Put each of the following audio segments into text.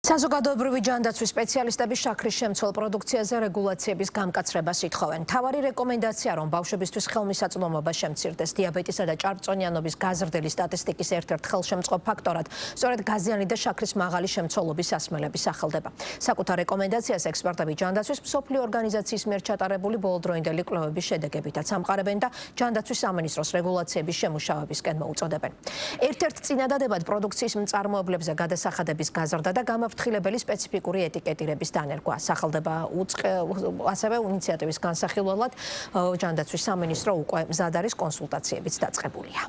საზოგადოებრივი ჯანდაცვის სპეციალისტები შაქრის შემცველ პროდუქციაზე რეგულაციების გამკაცრებას ითხოვენ. მთავარი რეკომენდაცია, რომ ბავშვებისთვის ხელმისაწვდომობა შემცირდეს დიაბეტისა და ჭარბწონიანობის გაზრდილი სტატისტიკის ერთ-ერთ ხელშემწყობ ფაქტორად, სწორედ გაზიანი და შაქრის მაღალი შემცველობის სასმელები სახელდება. საკუთარ რეკომენდაციას ექსპერტები ჯანდაცვის მსოფლიო ორგანიზაციის მიერ ჩატარებული ბოლოდროინდელი კვლევების შედეგებითაც ამყარებენ და ჯანდაცვის სამინისტროს რეგულაციების შემუშავებისკენ მოუწოდებენ. ერთ-ერთ წინადადებად პროდუქციის მწარმოებლებზე გადასახადების გაზრდა და გამაფრთხილებელი სპეციფიკური ეტიკეტირების დანერგვა. სახელდება ასევე ინიციატივის განსახილველად ჯანდაცვის სამინისტრო უკვე მზად არის კონსულტაციებიც დაწყებულია.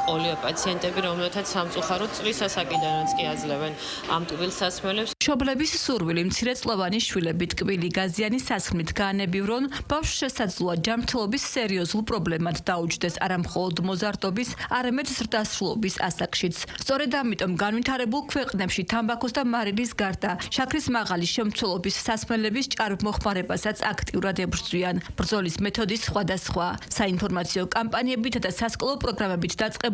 ყოლია პაციენტები, რომელთაც სამწუხაროდ წლის ასაკიდანაც კი აძლევენ ამ ტკბილ სასმელებს. მშობლების სურვილი მცირეწლოვანი შვილები ტკბილი გაზიანი სასხმით გაანებივრონ ბავშვს შესაძლოა ჯანმრთელობის სერიოზულ პრობლემად დაუჯდეს არა მხოლოდ მოზარდობის, არამედ ზრდასრულობის ასაკშიც. სწორედ ამიტომ განვითარებულ ქვეყნებში თამბაქოს და მარილის გარდა შაქრის მაღალი შემცველობის სასმელების ჭარბმოხმარებასაც აქტიურად ებრძვიან. ბრძოლის მეთოდის სხვადასხვა საინფორმაციო კამპანიებითა და სასკოლო პროგრამებით დაწყებული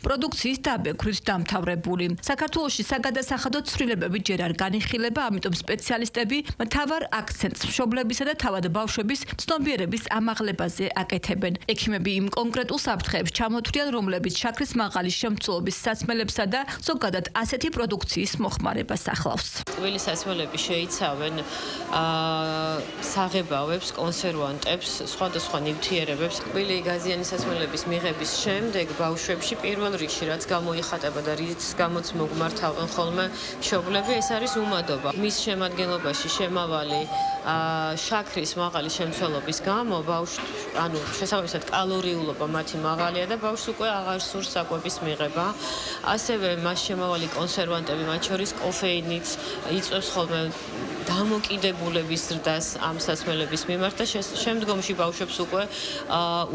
პროდუქციის დაბექვრით დამთავრებული. საქართველოში საგადასახადო ცვლილებები ჯერ არ განიხილება, ამიტომ სპეციალისტები მთავარ აქცენტს მშობლებისა და თავად ბავშვების ცნობიერების ამაღლებაზე აკეთებენ. ექიმები იმ კონკრეტულ საფრთხეებს ჩამოთვლიან, რომლებიც შაქრის მაღალი შემცველობის სასმელებსა და ზოგადად ასეთი პროდუქციის მოხმარებას ახლავს. ტკბილი სასმელები შეიცავენ საღებავებს, კონსერვანტებს, სხვადასხვა ნივთიერებებს. ტკბილი გაზიანი სასმელების მიღების შემდეგ ბავშვებში პირველ რიგში რაც გამოიხატება და რის გამოც მოგმართავენ ხოლმე მშობლები, ეს არის უმადობა. მის შემადგენლობაში შემავალი შაქრის მაღალი შემცველობის გამო შესაბამისად კალორიულობა მათი მაღალია და ბავშვს უკვე აღარ სურს საკვების მიღება. ასევე მას შემავალი კონსერვანტები, მათ შორის კოფეინიც იწვევს ხოლმე დამოკიდებულების ზრდას ამ სასმელების მიმართ და შემდგომში ბავშვებს უკვე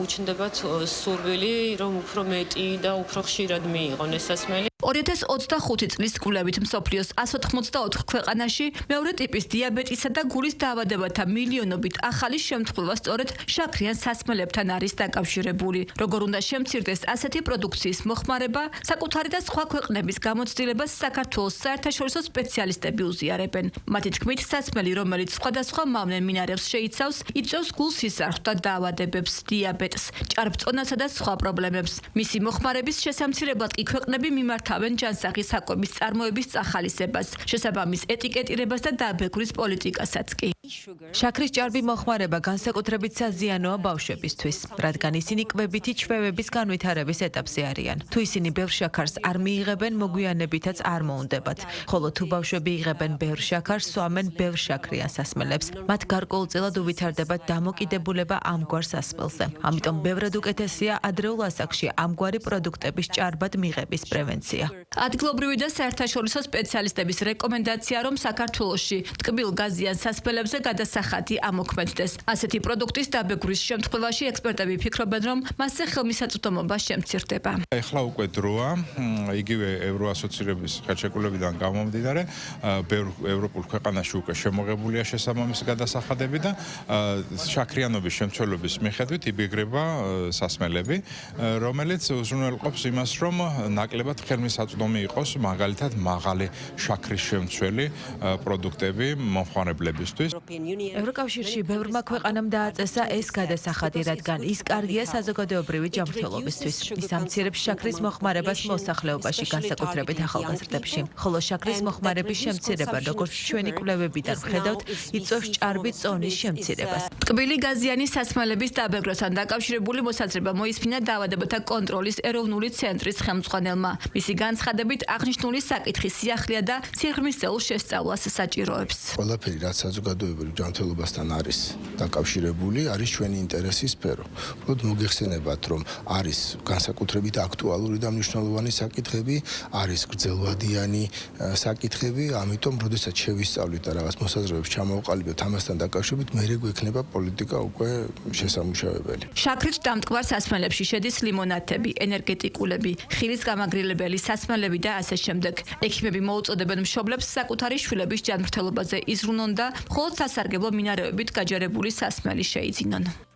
უჩნდებათ სურვილი, რომ უფრო მეტი და უფრო ხშირად მიიღონ ეს სასმელი. 2025 წლის კვლევით მსოფლიოს 184 ქვეყანაში მეორე ტიპის დიაბეტისა და გულის დაავადებათა მილიონობით ახალი შემთხვევა სწორედ შაქრიან სასმელებთან არის დაკავშირებული. როგორ უნდა შემცირდეს ასეთი პროდუქციის მოხმარება, საკუთარი და სხვა ქვეყნების გამოცდილებას საქართველოს საერთაშორისო სპეციალისტები უზიარებენ. მათი თქმით, სასმელი, რომელიც სხვადასხვა მავნე მინარევს შეიცავს, იწვევს გულ სისხლს და დაავადებებს, დიაბეტს, ჭარბწონასა და სხვა პრობლემებს. მისი მოხმარების შესამცირებლად კი ქვეყნები მიმართავენ ჯანსაღი საკვების წარმოების წახალისებას, შესაბამის ეტიკეტირებას და დაბეგვრის პოლიტიკასაც კი. შაქრის ჭარბი მოხმარება განსაკუთრებით საზიანოა ბავშვებისთვის, რადგან ისინი კვებითი ჩვევების განვითარების ეტაპზე არიან. თუ ისინი ბევრ შაქარს არ მიიღებენ, მოგვიანებითაც არ მოუნდებათ. ხოლო თუ ბავშვები იღებენ ბევრ შაქარს, სვამენ ბევრ შაქრიან სასმელებს, მათ გარკვეულწილად უვითარდება დამოკიდებულება ამგვარ სასმელზე. ამიტომ ბევრად უკეთესია ადრეულ ასაკში ამგვარი პროდუქტების ჭარბად მიღების პრევენცია. ადგილობრივი და საერთაშორისო სპეციალისტების რეკომენდაცია, რომ საქართველოში ტკბილ გაზიან სასმელებზე გადასახადი ამოქმედდეს. ასეთი პროდუქტის დაბეგვრის შემთხვევაში ექსპერტები ფიქრობენ, რომ მასზე ხელმისაწვდომობა შემცირდება. ეხლა უკვე დროა, იგივე ევროასოცირების ხელშეკრულებიდან გამომდინარე, ბევრ ევროპულ ქვეყანაში უკვე შემოღებულია შესაბამისი გადასახადები და შაქრიანობის შემცველობის მიხედვით იბეგრება სასმელები, რომელიც უზრუნველყოფს იმას, რომ ნაკლებად ხელმისაწვდომი იყოს მაგალითად მაღალი შაქრის შემცველი პროდუქტები მომხმარებლებისთვის. ევროკავშირში ბევრმა ქვეყანამ დააწესა ეს გადასახადი, რადგან ის კარგია საზოგადოებრივი ჯანმრთელობისთვის. ის ამცირებს შაქრის მოხმარებას მოსახლეობაში, განსაკუთრებით ახალგაზრდებში. ხოლო შაქრის მოხმარების შემცირება, როგორც ჩვენი კვლევებიდან ვხედავთ, იწვევს ჭარბი წონის შემცირებას. ტკბილი გაზიანი სასმელების დაბეგვრასთან დაკავშირებული მოსაზრება მოისმინა დაავადებათა კონტროლის ეროვნული ცენტრის ხელმძღვანელმა. მისი განცხადებით, აღნიშნული საკითხი სიახლეა და სიღრმისეულ შესწავლას საჭიროებს. ყველაფერი, რაც საზოგადოებრივ ჯანმრთელობასთან არის დაკავშირებული, არის ჩვენი ინტერესის სფერო. უბრალოდ მოგეხსენებათ, რომ არის განსაკუთრებით აქტუალური და მნიშვნელოვანი საკითხები, არის გრძელვადიანი საკითხები, ამიტომ, როდესაც შევისწავლით და რაღაც მოსაზრებებს ჩამოვყალიბებთ ამასთან დაკავშირებით, მერე გვექნება პოლიტიკა უკვე შესამუშავებელი. შაქრით დამტკბარ სასმელებში შედის ლიმონადები, ენერგეტიკულები, ხილის გამაგრილებელი სასმელები და ასე შემდეგ. ექიმები მოუწოდებენ მშობლებს საკუთარი შვილების ჯანმრთელობაზე იზრუნონ და მხოლოდ სასარგებლო მინარევებით გაჯერებული სასმელი შეიძინონ.